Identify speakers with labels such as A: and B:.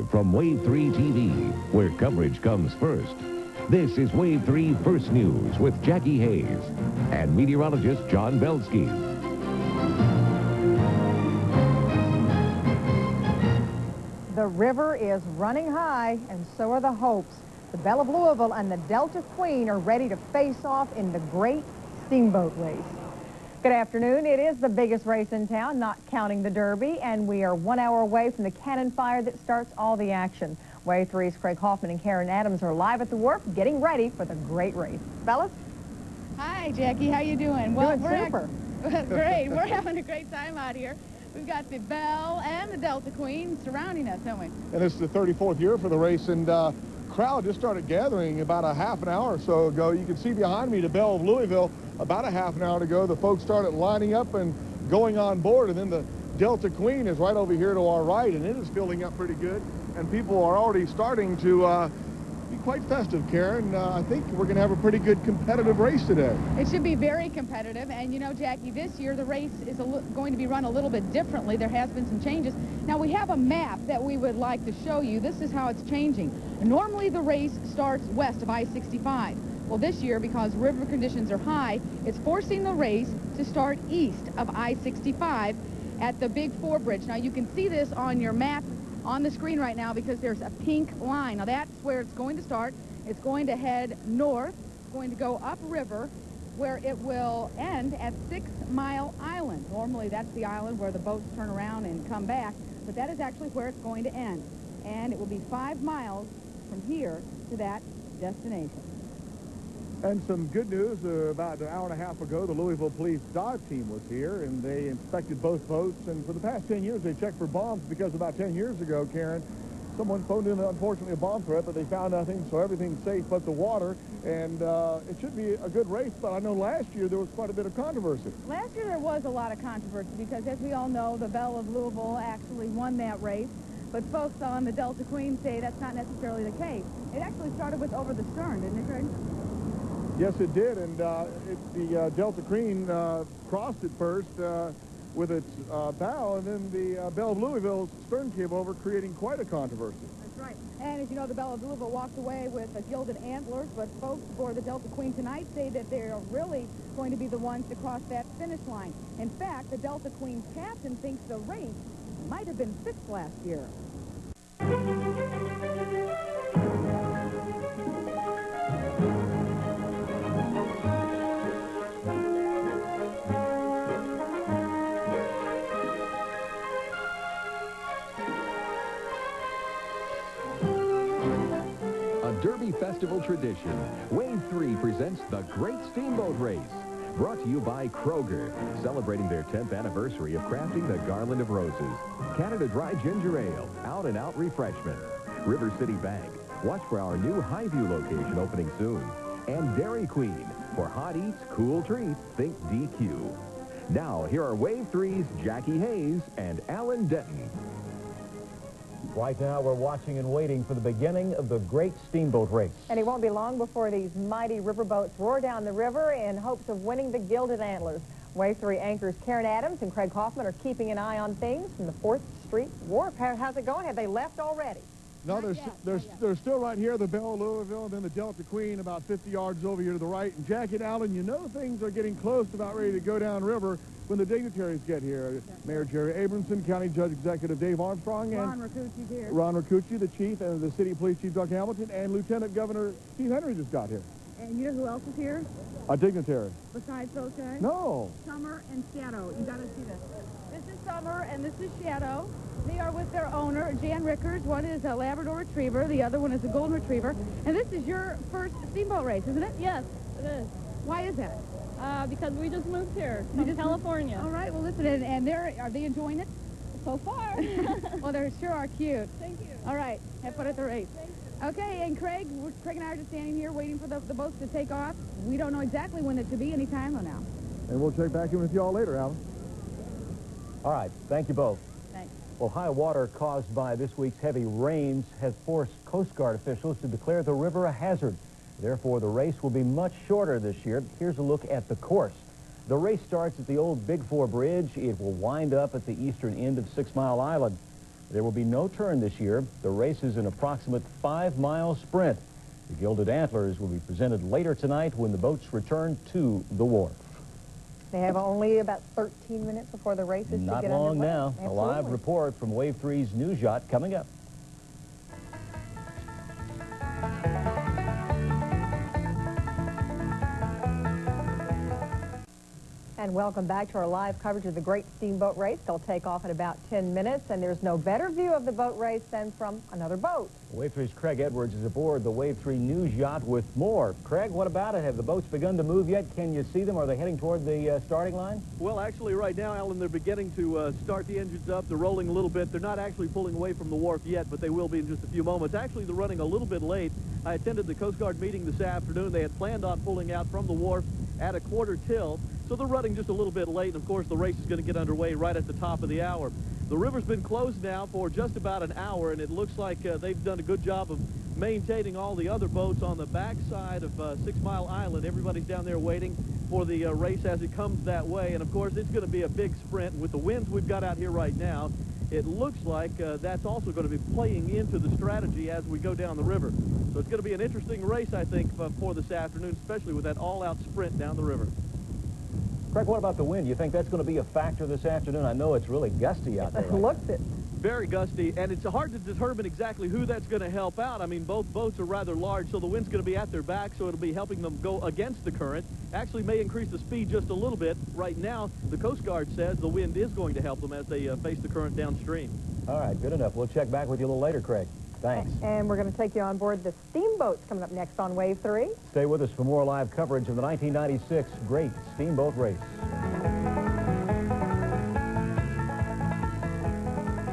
A: Live from WAVE-3 TV, where coverage comes first. This is WAVE-3 First News with Jackie Hayes and meteorologist John Belsky.
B: The river is running high, and so are the hopes. The Belle of Louisville and the Delta Queen are ready to face off in the great Steamboat race. Good afternoon. It is the biggest race in town, not counting the Derby, and we are 1 hour away from the cannon fire that starts all the action. WAVE 3's Craig Hoffman and Karen Adams are live at the wharf getting ready for the great race. Fellas?
C: Hi, Jackie. How you doing? Well,
B: doing super.
C: Great. We're having a great time out here. We've got the Belle and the Delta Queen surrounding us, don't we?
D: And it's the 34th year for the race, and crowd just started gathering about a half an hour or so ago. You can see behind me the Belle of Louisville. About a half an hour ago, the folks started lining up and going on board, and then the Delta Queen is right over here to our right, and it is filling up pretty good, and people are already starting to be quite festive, Karen. I think we're going to have a pretty good competitive race today.
C: It should be very competitive, and you know, Jackie, this year the race is going to be run a little bit differently. There has been some changes. Now, we have a map that we would like to show you. This is how it's changing. Normally, the race starts west of I-65. Well, this year, because river conditions are high, it's forcing the race to start east of I-65 at the Big Four Bridge. Now, you can see this on your map on the screen right now because there's a pink line. Now, that's where it's going to start. It's going to head north, going to go upriver, where it will end at 6 Mile Island. Normally, that's the island where the boats turn around and come back, but that is actually where it's going to end. And it will be 5 miles from here to that destination.
D: And some good news, about an hour and a half ago, the Louisville Police dive team was here, and they inspected both boats. And for the past 10 years, they checked for bombs because about 10 years ago, Karen, someone phoned in, unfortunately, a bomb threat, but they found nothing, so everything's safe but the water. And it should be a good race, but I know last year there was quite a bit of controversy.
C: Last year there was a lot of controversy because, as we all know, the Belle of Louisville actually won that race. But folks on the Delta Queen say that's not necessarily the case. It actually started with over the stern, didn't it, Craig?
D: Yes, it did, and the Delta Queen crossed it first with its bow, and then the Belle of Louisville's stern came over, creating quite a controversy.
C: That's right. And as you know, the Belle of Louisville walked away with gilded antlers, but folks aboard the Delta Queen tonight say that they're really going to be the ones to cross that finish line. In fact, the Delta Queen's captain thinks the race might have been fixed last year.
A: Derby Festival tradition, WAVE 3 presents the Great Steamboat Race. Brought to you by Kroger, celebrating their 10th anniversary of crafting the Garland of Roses. Canada Dry Ginger Ale, out-and-out refreshment. River City Bank, watch for our new Highview location opening soon. And Dairy Queen, for hot eats, cool treats, think DQ. Now, here are WAVE 3's Jackie Hayes and Alan Denton.
E: Right now, we're watching and waiting for the beginning of the Great Steamboat Race.
B: And it won't be long before these mighty riverboats roar down the river in hopes of winning the gilded antlers. WAVE 3 anchors Karen Adams and Craig Hoffman are keeping an eye on things from the 4th Street Wharf. How's it going? Have they left already?
D: No, they're still right here, the Belle of Louisville, and then the Delta Queen about 50 yards over here to the right. And Jackie and Allen, you know things are getting close, about ready to go downriver when the dignitaries get here. Mayor Jerry Abramson, County Judge Executive Dave Armstrong, and
C: Ron Rakucci's here. Ron
D: Rakucci, the chief, and the city police chief Doug Hamilton, and Lieutenant Governor Steve Henry just got here.
C: And you know who else is here?
D: A dignitary.
C: Besides those guys?
D: No.
C: Summer and Shadow. You got to see this. This is Summer and this is Shadow. They are with their owner, Jan Rickers. One is a Labrador Retriever. The other one is a Golden Retriever. And this is your first steamboat race, isn't it?
F: Yes, it is.
C: Why is that?
F: Because we just moved here from California.
C: All right, well, listen, and are they enjoying it?
F: So far.
C: Well, they sure are cute.
F: Thank you.
C: All right, have fun at the race. Okay, and Craig and I are just standing here waiting for the boats to take off. We don't know exactly when it could be, any time from now.
D: And we'll check back in with you all later, Alan.
E: All right, thank you both.
C: Thanks.
E: Well, high water caused by this week's heavy rains has forced Coast Guard officials to declare the river a hazard. Therefore, the race will be much shorter this year. Here's a look at the course. The race starts at the old Big Four Bridge. It will wind up at the eastern end of 6 Mile Island. There will be no turn this year. The race is an approximate 5-mile sprint. The Gilded Antlers will be presented later tonight when the boats return to the wharf.
B: They have only about 13 minutes before the race is to get underway.
E: Not long now.
B: Absolutely.
E: A live report from Wave 3's News Yacht coming up.
B: And welcome back to our live coverage of the Great Steamboat Race. They'll take off in about 10 minutes, and there's no better view of the boat race than from another boat.
E: Wave 3's Craig Edwards is aboard the Wave 3 News Yacht with more. Craig, what about it? Have the boats begun to move yet? Can you see them? Are they heading toward the starting line?
G: Well, actually, right now, Alan, they're beginning to start the engines up. They're rolling a little bit. They're not actually pulling away from the wharf yet, but they will be in just a few moments. Actually, they're running a little bit late. I attended the Coast Guard meeting this afternoon. They had planned on pulling out from the wharf at a quarter till, so they're running just a little bit late, and of course the race is going to get underway right at the top of the hour. The river's been closed now for just about an hour, and it looks like they've done a good job of maintaining all the other boats on the backside of 6 Mile Island. Everybody's down there waiting for the race as it comes that way, and of course it's going to be a big sprint. With the winds we've got out here right now, it looks like that's also going to be playing into the strategy as we go down the river. So it's going to be an interesting race, I think, for this afternoon, especially with that all-out sprint down the river.
E: Craig, what about the wind? You think that's going to be a factor this afternoon? I know it's really gusty out there.
B: It looks it.
G: Very gusty, and it's hard to determine exactly who that's going to help out. I mean, both boats are rather large, so the wind's going to be at their back, so it'll be helping them go against the current. Actually may increase the speed just a little bit. Right now, the Coast Guard says the wind is going to help them as they face the current downstream.
E: All right, good enough. We'll check back with you a little later, Craig. Thanks.
B: And we're going to take you on board the Steamboats coming up next on Wave 3.
E: Stay with us for more live coverage of the 1996 Great Steamboat Race.